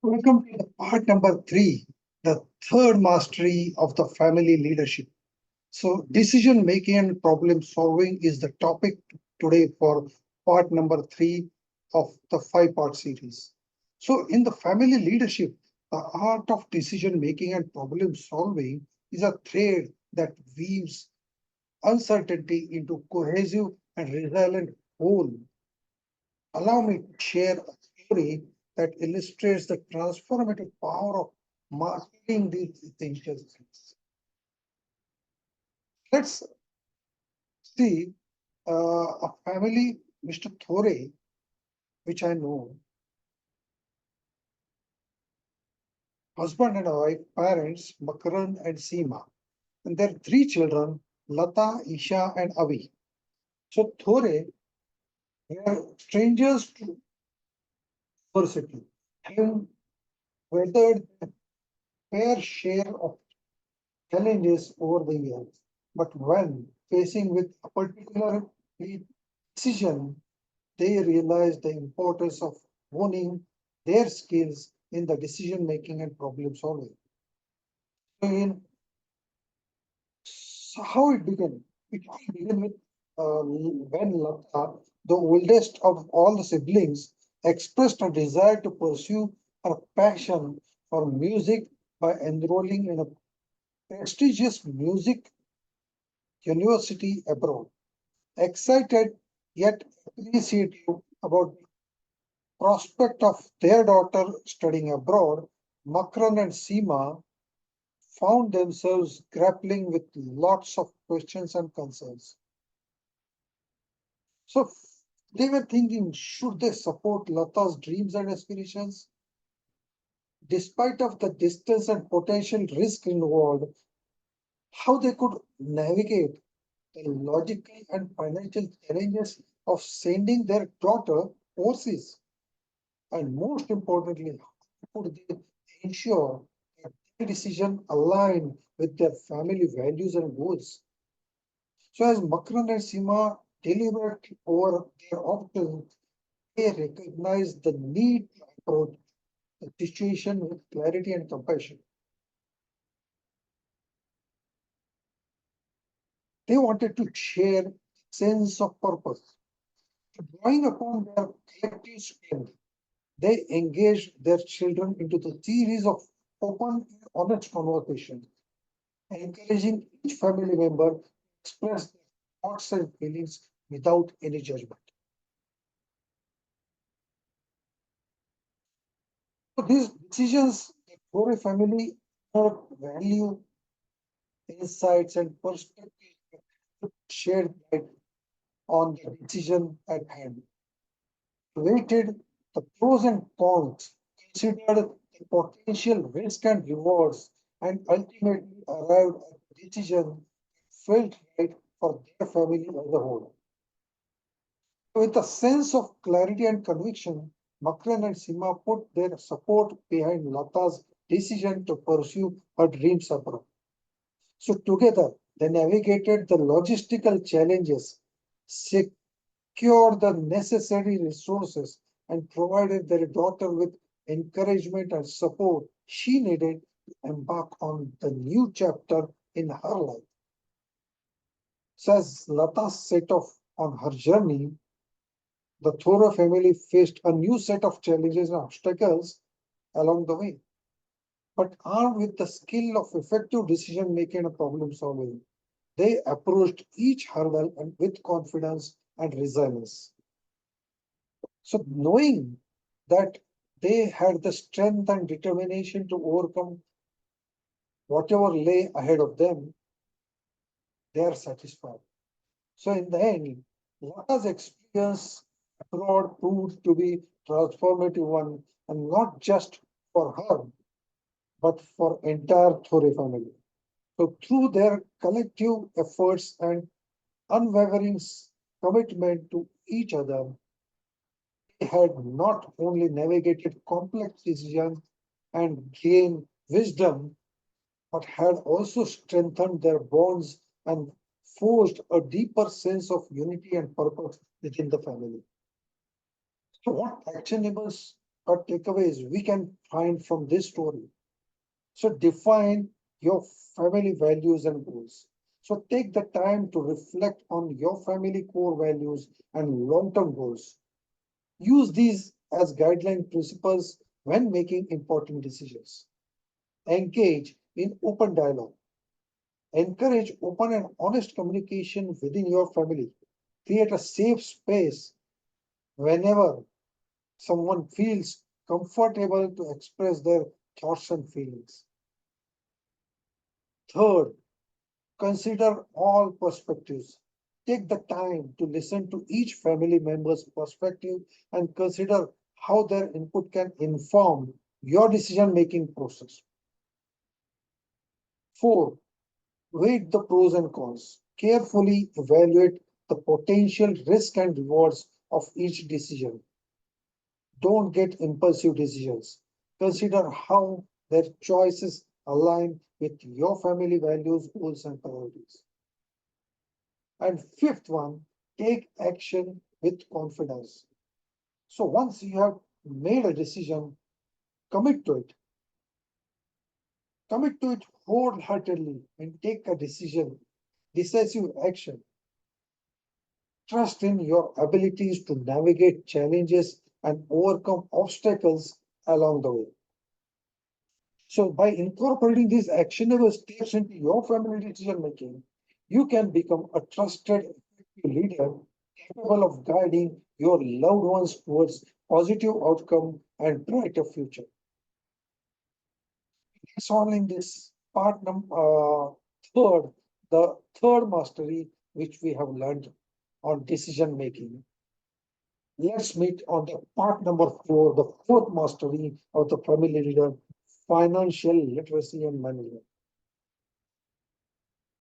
Welcome to the part number three, the third mastery of the family leadership. So, decision making and problem solving is the topic today for part number three of the five-part series. So, in the family leadership, the art of decision making and problem solving is a thread that weaves uncertainty into cohesive and resilient whole. Allow me to share a story that illustrates the transformative power of mastering these essential skills. Let's see a family, Mr. Thore, which I know, husband and wife, parents, Makaran and Seema, and their three children, Lata, Isha, and Avi. So Thore were strangers to diversity, having weathered a fair share of challenges over the years. But when facing with a particular decision, they realized the importance of honing their skills in the decision making and problem solving. So how it began? It all began with when Lata, the oldest of all the siblings, expressed a desire to pursue her passion for music by enrolling in a prestigious music university abroad. Excited yet appreciative about the prospect of their daughter studying abroad, Makran and Seema found themselves grappling with lots of questions and concerns. So they were thinking, should they support Lata's dreams and aspirations? Despite of the distance and potential risk involved, how they could navigate the logical and financial challenges of sending their daughter overseas. And most importantly, how could they ensure that their decision aligned with their family values and goals? So as Makran and Sima deliberate over their options, they recognize the need to approach the situation with clarity and compassion. They wanted to share a sense of purpose. Drawing upon their collective strength, they engaged their children into the series of open and honest conversations, encouraging each family member to express their thoughts and feelings without any judgment. So these decisions that for a family value, insights, and perspectives shared light on the decision at hand. Weighted the pros and cons, considered the potential risk and rewards, and ultimately arrived at a decision that felt right for their family as a whole. With a sense of clarity and conviction, Makran and Sima put their support behind Lata's decision to pursue her dreams abroad. So together, they navigated the logistical challenges, secured the necessary resources, and provided their daughter with encouragement and support she needed to embark on the new chapter in her life. So as Lata set off on her journey, the Thora family faced a new set of challenges and obstacles along the way. But armed with the skill of effective decision making and problem solving, they approached each hurdle and with confidence and resilience. So, knowing that they had the strength and determination to overcome whatever lay ahead of them, they are satisfied. So, in the end, Lata's experience abroad proved to be transformative one, and not just for her, but for entire Thore family. So, through their collective efforts and unwavering commitment to each other, they had not only navigated complex decisions and gained wisdom, but had also strengthened their bonds and forged a deeper sense of unity and purpose within the family. So, what actionables? or takeaways we can find from this story. So define your family values and goals. So take the time to reflect on your family core values and long-term goals. Use these as guideline principles when making important decisions. Engage in open dialogue. Encourage open and honest communication within your family. Create a safe space whenever someone feels comfortable to express their thoughts and feelings. Third, consider all perspectives. Take the time to listen to each family member's perspective and consider how their input can inform your decision making process. Four, weigh the pros and cons. Carefully evaluate the potential risk and rewards of each decision. Don't get impulsive decisions. Consider how their choices align with your family values, goals, and priorities. And fifth one, take action with confidence. So once you have made a decision, commit to it. Commit to it wholeheartedly and take a decision, decisive action. Trust in your abilities to navigate challenges and overcome obstacles along the way. So by incorporating these actionable steps into your family decision making, you can become a trusted, effective leader capable of guiding your loved ones towards positive outcome and brighter future. It's all in this part third, the third mastery which we have learned on decision making. Let's meet on the part number four, the fourth mastery of the family leader, financial literacy and management.